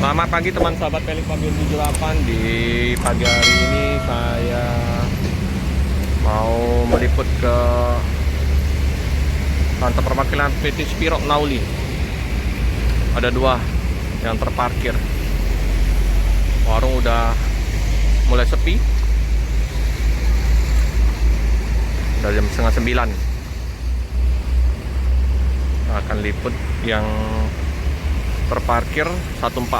Selamat pagi teman sahabat Pelik Pavilion 78. Di pagi hari ini saya mau meliput ke kantor perwakilan PT Spiro Nauli. Ada dua yang terparkir. Warung udah mulai sepi. Udah jam setengah 9. Akan liput yang terparkir 148,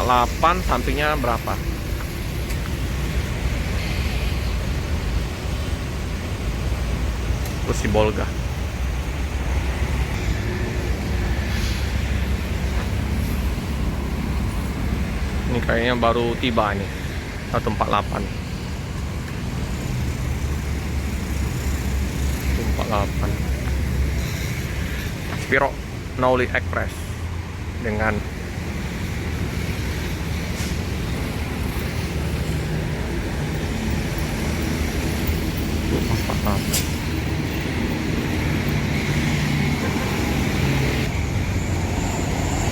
sampingnya berapa? Terus si Bolga. Ini kayaknya baru tiba nih, 148. 148. Spiro Nauli Express dengan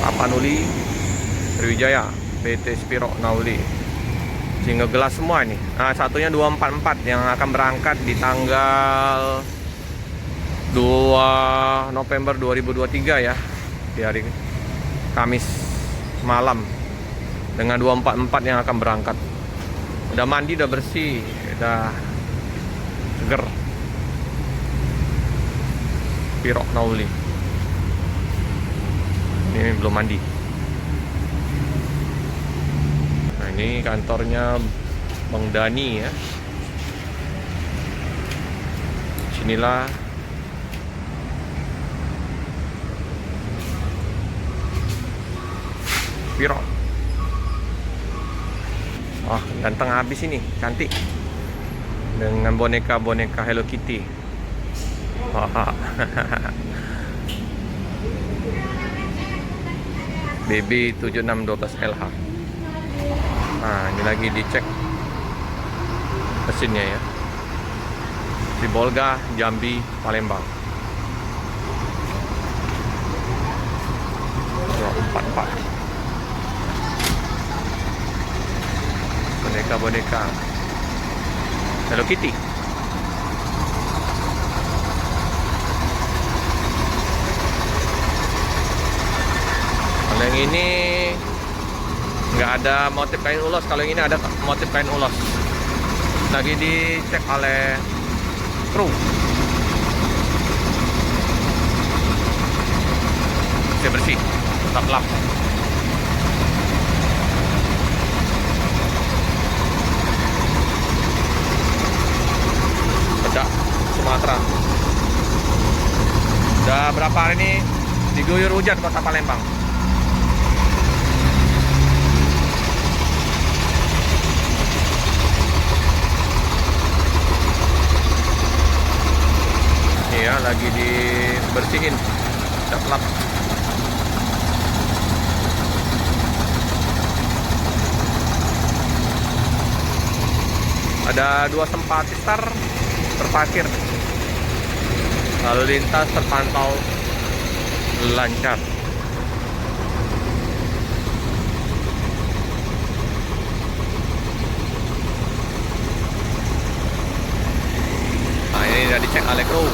Tapanuli Sriwijaya PT Spiro Nauli. Sehingga gelas semua ini. Nah, satunya 244 yang akan berangkat di tanggal 2 November 2023 ya, di hari Kamis malam, dengan 244 yang akan berangkat. Udah mandi, udah bersih, udah seger. Spiro Nauli. Ini belum mandi. Nah, ini kantornya Bang Dani ya. Sinilah Spiro. Wah, ganteng habis ini, cantik. Dengan boneka-boneka Hello Kitty. BB 7612LH. Nah, ini lagi dicek mesinnya ya. Si Bolga, Jambi, Palembang. 244. Boneka-boneka Hello Kitty. Kalau yang ini nggak ada motif kain ulos, kalau yang ini ada motif kain ulos. Lagi dicek oleh kru. Masih bersih, tetap lap. Pedak Sumatera. Udah berapa hari ini diguyur hujan kota Palembang. Ya, lagi dibersihin, lap. Ada dua Simpati Star terparkir. Lalu lintas terpantau lancar. Nah, ini udah dicek oleh kru.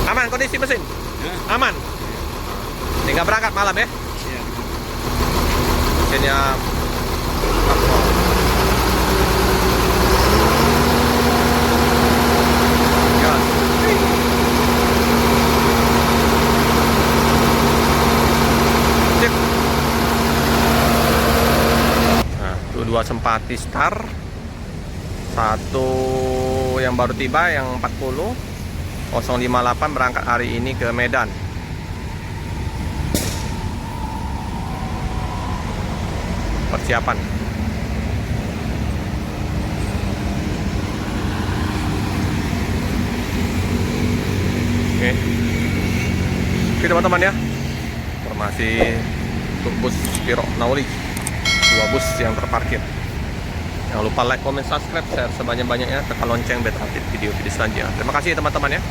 Aman kondisi mesin? Aman? Tinggal berangkat malam ya? Iya. Mesinnya jalan. Sip. Nah, itu dua Simpati Star. Satu yang baru tiba, yang 40 058 berangkat hari ini ke Medan. Persiapan. Oke teman-teman ya, informasi untuk bus Spiro Nauli, dua bus yang terparkir. Jangan lupa like, comment, subscribe, share sebanyak-banyaknya, tekan lonceng biar update video-video selanjutnya. Terima kasih teman-teman ya.